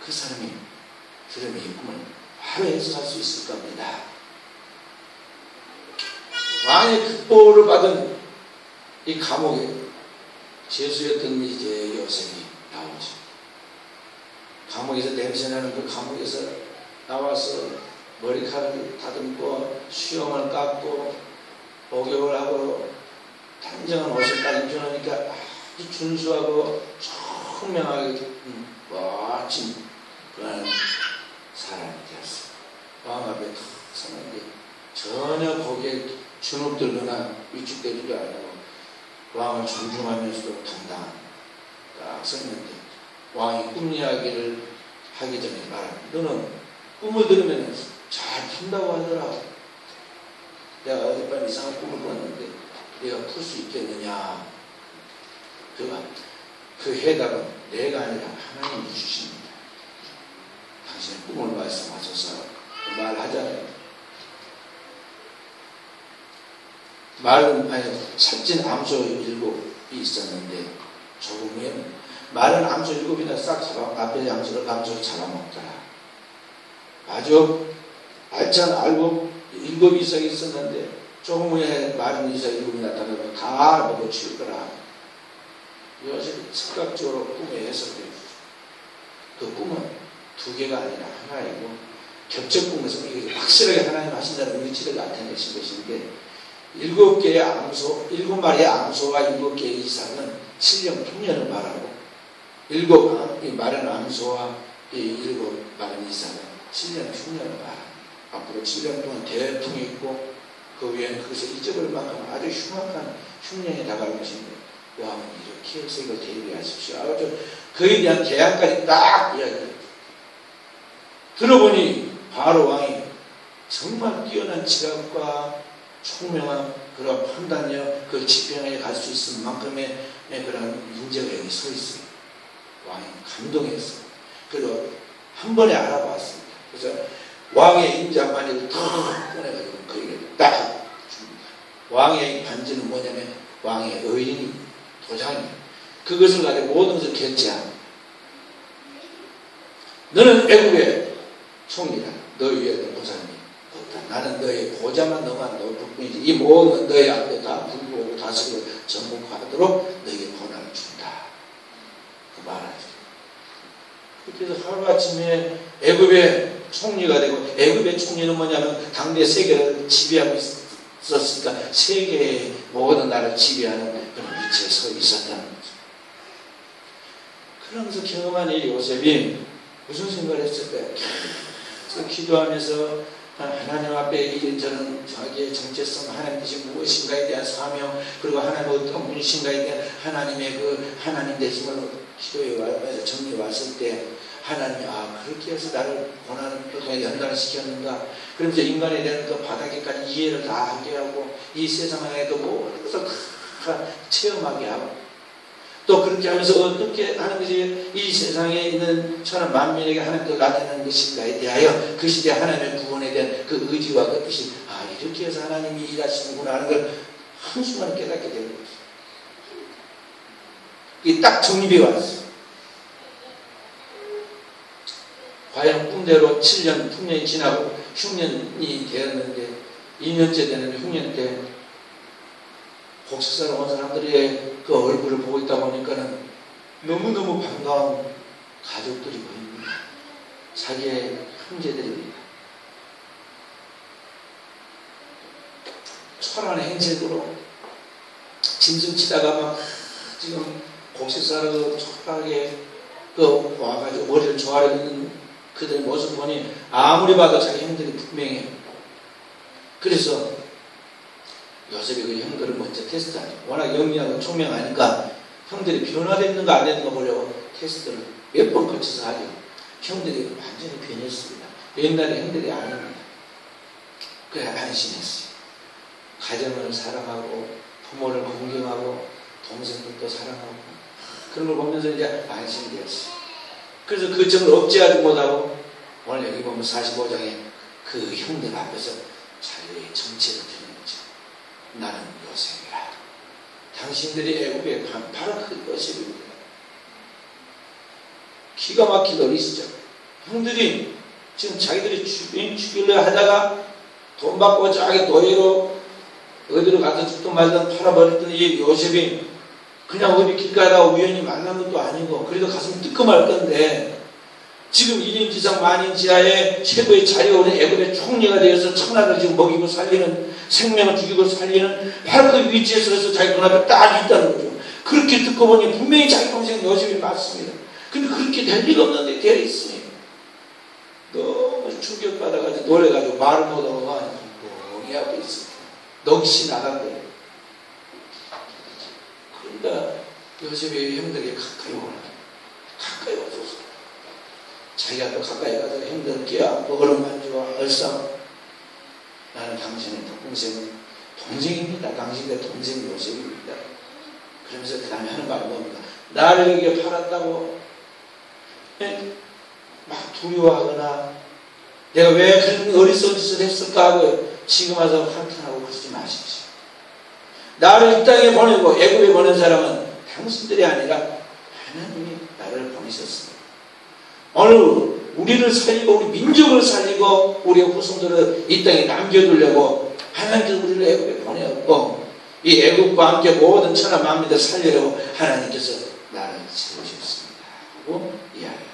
그 사람이 들으면 이 꿈을 바로 해석할 수 있을 겁니다. 왕의 극보를 받은 이 감옥에 죄수였던 이제 요셉이 나오죠. 감옥에서 냄새나는 그 감옥에서 나와서 머리카락을 다듬고 수염을 깎고 목욕을 하고 단정한 옷을 딱 입혀놓으니까 아주 준수하고 청명하게 멋진 그런 사람이 되었어요. 왕 앞에 탁 서는데 전혀 거기에 주눅들거나 위축되지도 않고 왕을 존중하면서도 당당한 딱 서있는데 왕이 꿈 이야기를 하기 전에 말합니다. 너는 꿈을 들으면 잘 푼다고 하더라. 내가 어젯밤 이상한 꿈을 꿨는데 내가 풀 수 있겠느냐. 그 해답은 내가 아니라 하나님이 주십니다. 당신의 꿈을 말씀하셔서 말하잖아요. 말은 살찐 암소 7이 있었는데 조금 후에는 말은 암소 7이나 싹 앞에 암소를 잡아먹더라. 아주 알찬 알곡 7 이상이 있었는데 조금 후에 말은 이상 7이 나타나고 다 먹어치우더라. 요셉이 즉각적으로 꿈에 해석돼요. 그 꿈은 2개가 아니라 하나이고 겹쳐 꿈에서 이게 확실하게 하나님 하신다는 의지를 나타내신 것인데 7개의 암소, 7마리의 암소와 7개의 이삭은 7년 풍년을 말하고 7 마른 암소와 7 마른 이삭은 7년 풍년을 말합니다. 앞으로 7년 동안 대풍이 있고 그 위에는 그것을 잊어버릴 만큼 아주 흉악한 흉년이 다가올 것인데 왕은 이렇게 해서 이걸 대비하십시오. 아주 그에 대한 계약까지 딱 이야기해요. 들어보니 바로 왕이 정말 뛰어난 지각과 총명한 그런 판단력, 그 지평에 갈 수 있을 만큼의 그런 인재가 여기 서 있어요. 왕이 감동했어요. 그리고 한 번에 알아봤습니다. 그래서 왕의 인자 반지를 탁 꺼내가지고 그에게 딱 줍니다. 왕의 반지는 뭐냐면 왕의 의인이 도장이 그것을 가지고 모든 것을 결제합니다. 너는 애국의 총리다. 너 위에 보상이 없다. 나는 너의 보좌만 너만 놓을 뿐이지 이 모든 너의 앞에 다 불구하고 다스리고 정복하도록 너에게 권한을 준다. 그 말하죠. 그래서 하루아침에 애굽의 총리가 되고 애굽의 총리는 뭐냐면 당대 세계를 지배하고 있었으니까 세계의 모든 나라를 지배하는 그런 위치에 서 있었다는 거죠. 그러면서 경험한 이 요셉이 무슨 생각을 했을까요? 계속 기도하면서 하나님 앞에 이런저런 자기의 정체성, 하나님 뜻이 무엇인가에 대한 사명, 그리고 하나님 어떤 분이신가에 대한 하나님의 그 하나님 되심을 기도에 와서 정리해 왔을 때 하나님이 그렇게 해서 나를 고난을 통해 연단시켰는가. 그러면서 인간에 대한 그 바닥에까지 이해를 다 하게 하고 이 세상 안에 그 모든 것을 다 체험하게 하고 또 그렇게 하면서 어떻게 하는 것이 이 세상에 있는 천하 만민에게 하나님도 나타나는 것인가에 대하여 그 시대 하나님의 구원에 대한 그 의지와 그 뜻이 이렇게 해서 하나님이 일하시는구나 하는 걸 한순간에 깨닫게 되는 거죠. 이게 딱 정립이 왔어요. 과연 꿈대로 7년, 9년이 지나고 흉년이 되었는데 2년째 되는 흉년 때 곡식사로 온 사람들의 그 얼굴을 보고 있다 보니까는 너무너무 반가운 가족들이 보입니다. 자기의 형제들입니다. 초라한 행색으로 짐승 치다가 막 지금 곡식사로 초라하게 와가지고 머리를 조아리는 그들의 모습 보니 아무리 봐도 자기 형들이 분명해요. 그래서 요셉이 그 형들을 먼저 테스트하죠. 워낙 영리하고 총명하니까 형들이 변화됐는가 안 됐는가 보려고 테스트를 몇 번 거쳐서 하죠. 형들이 완전히 변했습니다. 옛날에 형들이 아닙니다. 그래 안심했어요. 가정을 사랑하고 부모를 공경하고 동생들도 사랑하고 그런 걸 보면서 이제 안심이 되었어요. 그래서 그 점을 억제하지 못하고 오늘 여기 보면 45장에 그 형들 앞에서 자기의 정체를 드리는 거죠. 나는 요셉이라. 당신들이 애굽에 간 바로 그 요셉입니다. 기가 막히게 어리시죠. 형들이 지금 자기들이 죽이려 하다가 돈 받고 저기 노예로 어디로 가서 죽든 말든 팔아버렸더니 이 요셉이 그냥 어디 길 가다가 우연히 만난 것도 아니고 그래도 가슴이 뜨끔할 건데 지금 1인 지상 만인 지하에 최고의 자리에 오는 애굽의 총리가 되어서 천하를 지금 먹이고 살리는 생명을 죽이고 살리는 바로 그 위치에 서서 자기 눈앞에 딱 있다는 거죠. 그렇게 듣고 보니 분명히 자기 동생 요셉이 맞습니다. 근데 그렇게 될 리가 없는데 되어 있으니 너무 충격받아가지고 놀래가지고 말을 못하고 멍이 하고 있습니다. 넋이 나간 거예요. 그러니까 요셉의 형들이 가까이 오라. 가까이 와서 자기가 또 가까이 가서 형들 끼어안고 얼음 만지고 얼싸 나는 당신의 동생은 동생입니다. 당신의 동생 요셉입니다. 그러면서 그 다음에 하는 말이 뭡니까? 나를 여기에 팔았다고 막 두려워하거나 내가 왜 그런 어리석은 짓을 했을까 하고 지금 와서 한탄하고 그러지 마십시오. 나를 이 땅에 보내고 애굽에 보낸 사람은 당신들이 아니라 하나님이 나를 보내셨습니다. 오늘 우리를 살리고 우리 민족을 살리고 우리의 후손들을 이 땅에 남겨두려고 하나님께서 우리를 애굽에 보내었고 이 애굽과 함께 모든 천하 만민을 살리려고 하나님께서 나를 세우셨습니다 하고 이야기하죠.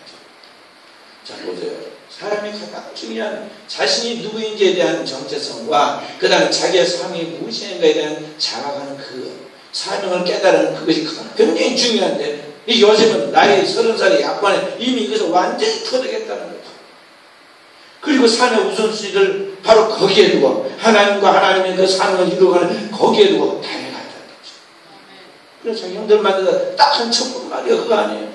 자 보세요. 사람이 가장 중요한 자신이 누구인지에 대한 정체성과 그 다음에 자기의 삶이 무엇인가에 대한 자각하는 그 사명을 깨달은 그것이 굉장히 중요한데 이 요셉은 나이 30살의 약관에 이미 이것을 완전히 터득했다는 거죠. 그리고 삶의 우선순위를 바로 거기에 두고 하나님과 하나님의 그 사명을 이루어가는 거기에 두고 달려갔다는 거죠. 그래서 자기 형들 만나서 딱 한 첫 말이야 그거 아니에요.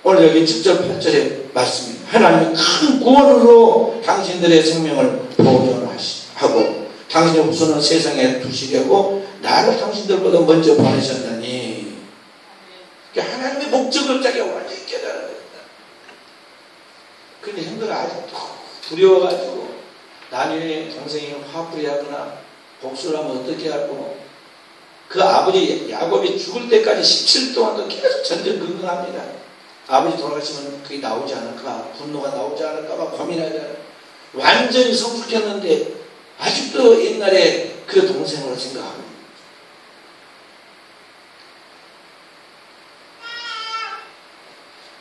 오늘 여기 7절 8절의 말씀입니다. 하나님이 큰 구원으로 당신들의 생명을 보존하고 당신의 후손은 세상에 두시려고 나를 당신들보다 먼저 보내셨나니 그러니까 하나님의 목적을 자기가 완전히 깨달은 겁니다. 그런데 형들은 아직도 두려워가지고 나중에 동생이 화풀이하거나 복수를 하면 어떻게 하고 그 아버지 야곱이 죽을 때까지 17일 동안도 계속 전전긍긍합니다. 아버지 돌아가시면 그게 나오지 않을까, 분노가 나오지 않을까 막 고민하지 않을까. 완전히 성숙했는데 아직도 옛날에 그 동생으로 생각하고.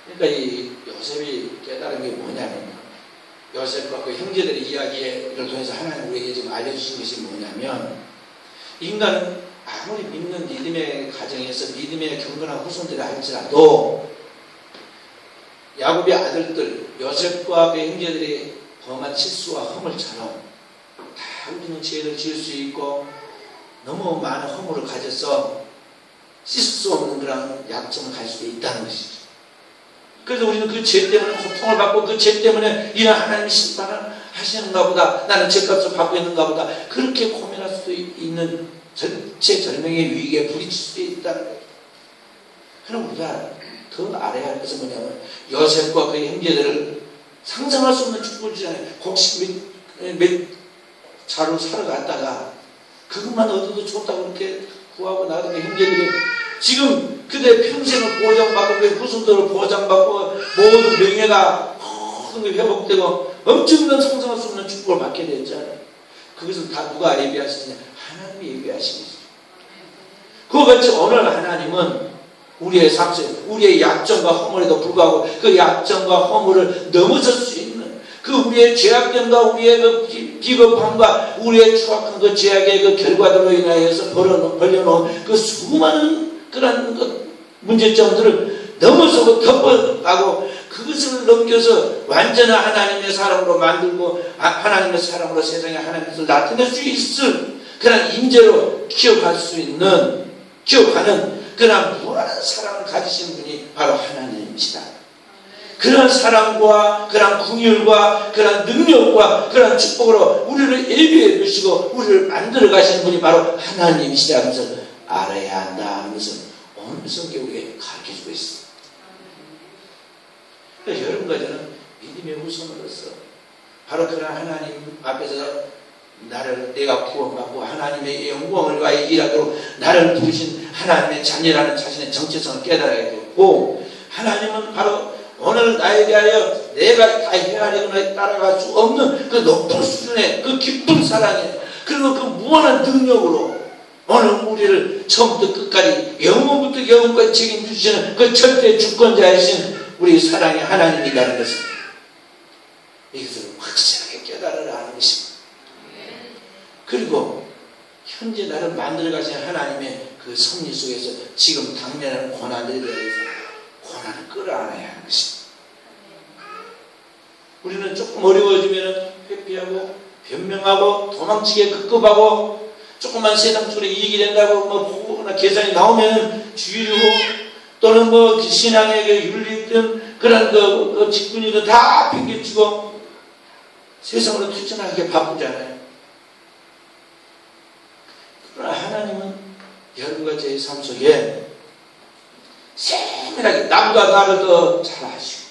그러니까 이 요셉이 깨달은 게 뭐냐면 요셉과 그 형제들의 이야기를 통해서 하나님 우리에게 지금 알려주신 것이 뭐냐면 인간은 아무리 믿는 믿음의 가정에서 믿음의 경건한 후손들이 할지라도 야곱의 아들들 요셉과 그 형제들이 범한 실수와 허물처럼 다 우리는 죄를 지을 수 있고 너무 많은 허물을 가져서 씻을 수 없는 그런 약점을 가질 수 있다는 것이죠. 그래서 우리는 그 죄 때문에 고통을 받고 그 죄 때문에 이런 하나님이 심판을 하시는가 보다 나는 죄값을 받고 있는가 보다 그렇게 고민할 수도 있는 전체 절명의 위기에 부딪힐 수도 있다는 거예요. 그럼 우리가 더 알아야 할 것은 뭐냐면 요셉과 그의 형제들을 상상할 수 없는 축복을 주잖아요. 곡식 몇 자루 사러 갔다가 그것만 얻어도 좋다고 그렇게 구하고 나가던 형제들이 지금 그대 평생을 보장받고 그 후손들을 보장받고 모든 명예가 모든 게 회복되고 엄청난 상상할 수 없는 축복을 받게 됐잖아요. 그것은 다 누가 예비하시느냐? 하나님이 예비하시겠어요. 그와 같이 오늘 하나님은 우리의 삶 속에 우리의 약점과 허물에도 불구하고 그 약점과 허물을 넘어설 수 있는 그 우리의 죄악됨과 우리의 그 비겁함과 우리의 추악한 그 죄악의 그 결과들로 인하여서 벌려놓은 그 수많은 그런 그 문제점들을 넘어서고 덮어가고 그것을 넘겨서 완전한 하나님의 사람으로 만들고 하나님의 사람으로 세상에 하나님의 것을 나타낼 수 있을 그런 인재로 기억하는 그런 무한한 사랑을 가지신 분이 바로 하나님이시다. 그런 사랑과 그런 긍휼과 그런 능력과 그런 축복으로 우리를 예비해 주시고 우리를 만들어 가시는 분이 바로 하나님이시다 하면서 알아야 한다 하는 것은 오늘 성경이 우리에게 가르쳐주고 있습니다. 여러분과 저는 믿음의 후손으로서 바로 그런 하나님 앞에서 내가 구원받고 하나님의 영광을 위하여 일하도록 나를 부르신 하나님의 자녀라는 자신의 정체성을 깨달아야 되고 하나님은 바로 오늘 나에 대하여 내가 다 헤아리거나 따라갈 수 없는 그 높은 수준의 그 깊은 사랑에 그리고 그 무한한 능력으로 오늘 우리를 처음부터 끝까지 영원부터 영원까지 책임주시는 그 절대 주권자이신 우리 사랑의 하나님이라는 것을 이것을 확실하게 깨달으라 하는 것입니다. 그리고 현재 나를 만들어 가신 하나님의 그 섭리 속에서 지금 당면하는 고난들에 대해서 고난을 끌어안아야 하는 것입니다. 우리는 조금 어려워지면 회피하고 변명하고 도망치게 급급하고 조금만 세상적으로 이익이 된다고 보거나 계산이 나오면 주의고 또는 신앙의 그 윤리든 그런 그 직분이든 다 핑계치고 세상으로 투천하기에 바쁘잖아요. 그러나 하나님은 여러분과 제 삶 속에 세밀하게 나보다 나를 더 잘 아시고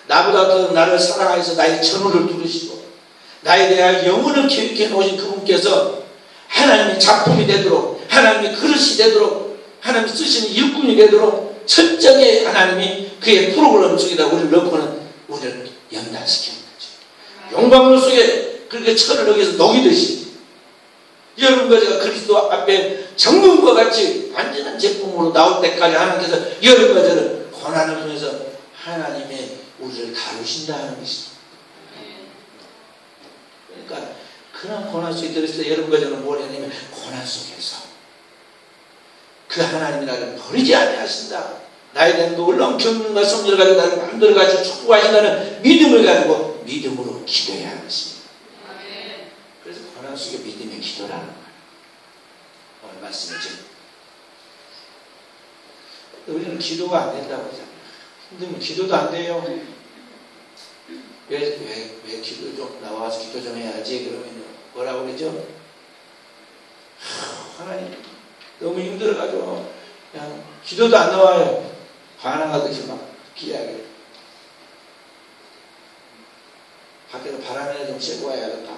나보다 더 나를 사랑하셔서 나의 전후를 두르시고 나에 대한 영혼을 계획해 놓으신 그분께서 하나님의 작품이 되도록 하나님의 그릇이 되도록 하나님이 쓰시는 일꾼이 되도록 철저하게 하나님이 그의 프로그램 속에다 우리를 넣고는 우리를 연단시키는 거죠. 영광로 속에 그렇게 철을 여기서 녹이듯이 여러분과 제가 그리스도 앞에 정금과 같이 완전한 제품으로 나올 때까지 하나님께서 여러분과 저를 고난을 통해서 하나님의 우리를 다루신다 하는 것입니다. 그러니까 그런 고난 속에 들었을 때 여러분과 저는 뭘 했냐면 고난 속에서 그 하나님이 나를 버리지 아니하신다. 나에 대한 놀라운 경륜과 섭리를 가지고 나를 만들어가지고 축복하신다는 믿음을 가지고 믿음으로 기도해야 하는 것입니다. 그래서 고난 속에 믿음의 기도라는 거예요. 오늘 말씀이죠. 우리는 기도가 안 된다고 하잖아요. 힘들면 기도도 안 돼요. 왜 기도 좀 나와서 기도 좀 해야지 그러면 뭐라고 그러죠? 하나님 너무 힘들어가지고 그냥 기도도 안 나와요. 반항하듯이 막 기하게 밖에서 바람이나 좀 쐬고 와야겠다.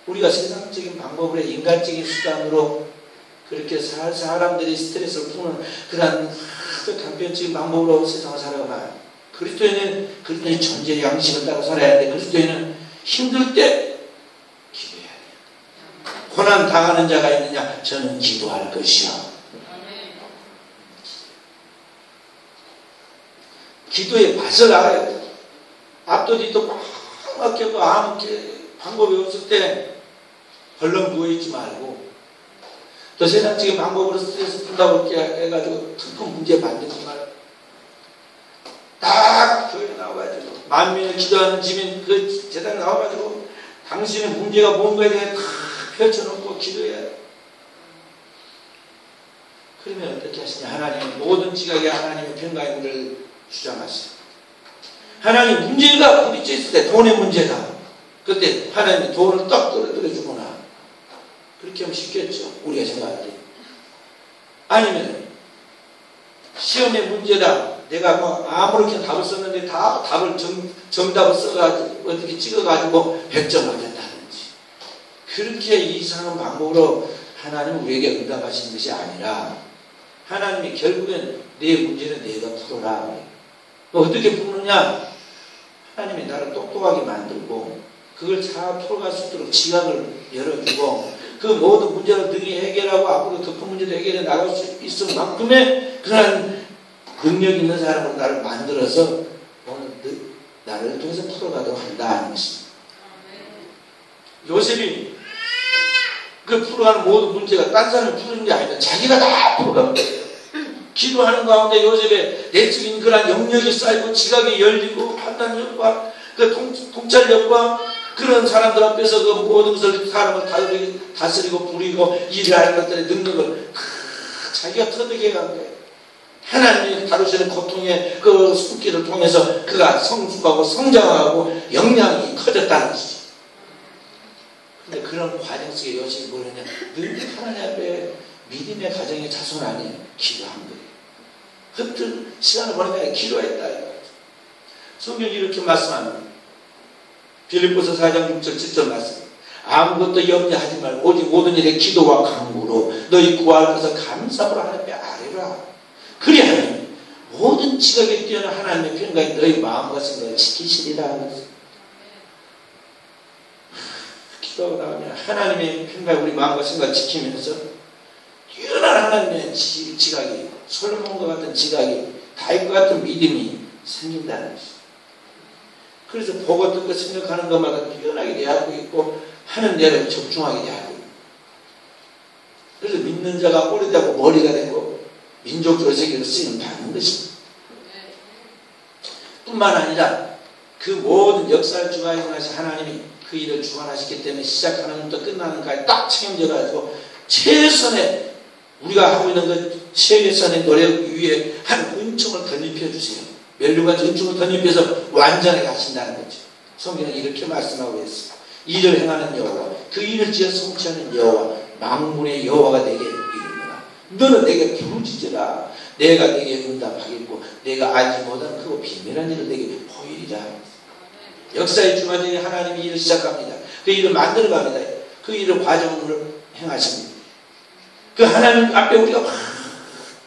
우리가 세상적인 방법으로 인간적인 수단으로 그렇게 사람들이 스트레스를 푸는 그런 단편적인 방법으로 세상을 살아가요. 그리스도인은 존재의 양식을 따라 살아야 하는데 그리스도인은 힘들 때 기도해야 돼요. 고난 당하는 자가 있느냐? 저는 기도할 것이요. 기도의 맛을 알아야 돼요. 앞도 뒤도 꽉 막혀도 아무 방법이 없을 때 벌렁 누워있지 말고 또 세상적인 방법으로 스트레스 푼다고 이렇게 해가지고 큰 문제 만들지 말고 딱 교회에 나와가지고 만민을 기도하는 지민 그 재단에 나와가지고 당신의 문제가 뭔가에 대해 다 펼쳐놓고 기도해야 돼. 그러면 어떻게 하시냐? 하나님은 모든 지각에 하나님의 평강의 문을 주장하시죠. 하나님 문제가 부딪혀 있을 때 돈의 문제가 그때 하나님이 돈을 떡 떨어뜨려 주거나 그렇게 하면 쉽겠죠. 우리가 생각할 때. 아니면 시험의 문제다. 내가 뭐 아무렇게 답을 썼는데 다 답을 정답을 써가지고 어떻게 찍어가지고 100점 맞았다든지 그렇게 이상한 방법으로 하나님은 우리에게 응답하시는 것이 아니라 하나님이 결국엔 내 문제는 내가 풀어라. 어떻게 푸느냐? 하나님이 나를 똑똑하게 만들고 그걸 잘 풀어갈 수 있도록 지각을 열어주고 그 모든 문제를 능히 해결하고 앞으로 더 큰 문제도 해결해 나갈 수 있을 만큼의 그런 능력 있는 사람으로 나를 만들어서 오늘 나를 통해서 풀어가도록 한다는 것입니다. 요셉이 그 풀어가는 모든 문제가 딴 사람이 풀어준 게 아니라 자기가 다 풀어간 거예요. 기도하는 가운데 요셉의 내적인 그런 영역이 쌓이고 지각이 열리고 판단력과 그 통찰력과 그런 사람들 앞에서 그 모든 것을 사람을 다스리고 부리고 일을 하는 것들의 능력을 자기가 터득해 간 거예요. 하나님이 다루시는 고통의 그 손길을 통해서 그가 성숙하고 성장하고 역량이 커졌다는 것이죠. 근데 그런 과정 속에 요셉이 뭐냐면 늘 하나님 앞에 믿음의 가정의 자손 아니에요. 기도한 거예요. 흩을 시간을 보내면 기도했다. 성경이 이렇게 말씀합니다. 빌립보서 4장 6절 7절 말씀. 아무것도 염려하지 말고 오직 모든 일에 기도와 간구로 너희 구할 것을 감사로 하나님께 아뢰라. 그리하면 모든 지각에 뛰어난 하나님의 평강이 너희 마음과 생각을 지키시리라. 기도하고 나오면 하나님의 평강이 우리 마음과 생각을 지키면서 뛰어난 하나님의 지각이 솔로몬과 같은 지각이 다윗과 같은 믿음이 생긴다는 것입니다. 그래서 보고 듣고 생각하는 것마다 뛰어나게 대하고 있고 하는 대로 적중하게 대하고 있고 그래서 믿는 자가 꼬리 되고 머리가 되고 민족적으로 세계로 쓰임 받는 것입니다. 뿐만 아니라 그 모든 역사를 주관하신 하나님이 그 일을 주관하셨기 때문에 시작하는 것부터 끝나는 까지 딱 책임져가지고 최선의 우리가 하고 있는 그 최선의 노력 위에 한 은총을 덧입혀 주세요. 멸류관지 은총을 덧입혀서 완전하게 하신다는 거죠. 성경은 이렇게 말씀하고 있습니다. 일을 행하는 여호와 그 일을 지어 성취하는 여호와 만군의 여호와가 내게 이르노라. 너는 내게 부르짖으라. 내가 내게 응답하겠고 내가 알지 못한 크고 비밀한 일을 내게 보이리라. 역사의 주관자인 하나님이 일을 시작합니다. 그 일을 만들어갑니다. 그 일을 과정을 행하십니다. 그 하나님 앞에 우리가 막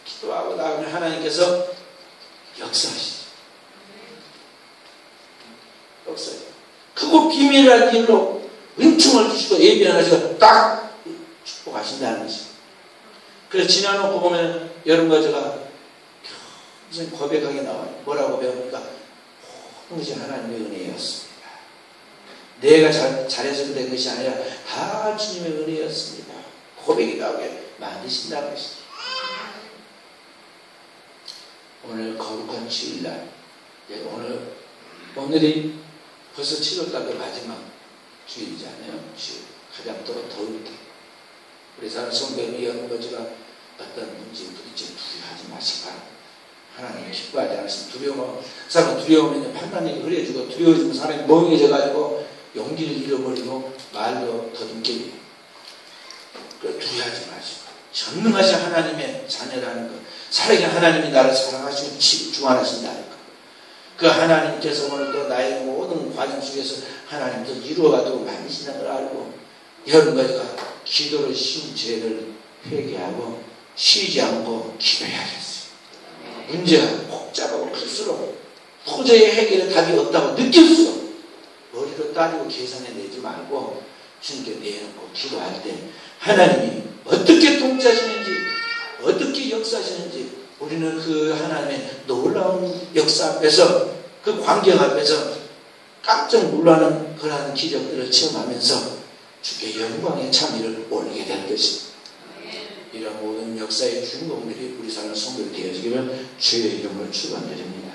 기도하고 나오면 하나님께서 역사하시죠. 역사해. 크고 비밀한 일로 은총을 주시고 예비하시고 딱 축복하신다는 것입니다. 그래서 지나놓고 보면 여러분과 제가 무슨 고백하게 나와요. 뭐라고 배웁니까? 모든 것이 하나님의 은혜였습니다. 내가 잘해서 된 것이 아니라 다 주님의 은혜였습니다. 고백이 나오게 만드신다는 것이죠. 오늘 거룩한 주일날, 오늘이 벌써 7월달 마지막 주일이잖아요. 주일. 가장 더울 때. 우리 사람 성경이 여러분과 어떤 문제에 부딪혀 두려워하지 마시기 바랍니다. 하나님 기뻐하지 않으시면 두려워. 사람은 두려우면 판단력이 흐려지고 두려워지면 사람이 멍해져가지고 용기를 잃어버리고 말도 더듬게 돼요. 두려워하지 마시고 전능하신 하나님의 자녀라는 것, 살아계신 하나님이 나를 사랑하시고 주관하신다는 것, 그 하나님께서 오늘도 나의 모든 과정 속에서 하나님도 이루어가도록 만드신다는 걸 알고 여러분과 제가 기도로 쉬운 죄를 회개하고 쉬지 않고 기도해야겠어요. 문제가 복잡하고 클수록 도저히 해결의 답이 없다고 느낄수록 머리로 따지고 계산해내지 말고 주님께 내놓고 기도할 때 하나님이 어떻게 통치하시는지 어떻게 역사하시는지 우리는 그 하나님의 놀라운 역사 앞에서 그 광경 앞에서 깜짝 놀라는 그러한 기적들을 체험하면서 주께 영광의 참여를 올리게 될 것입니다. 이런 모든 역사의 주인공들이 우리 삶의 성도가 되어지기를 주의 이름으로 축원드립니다.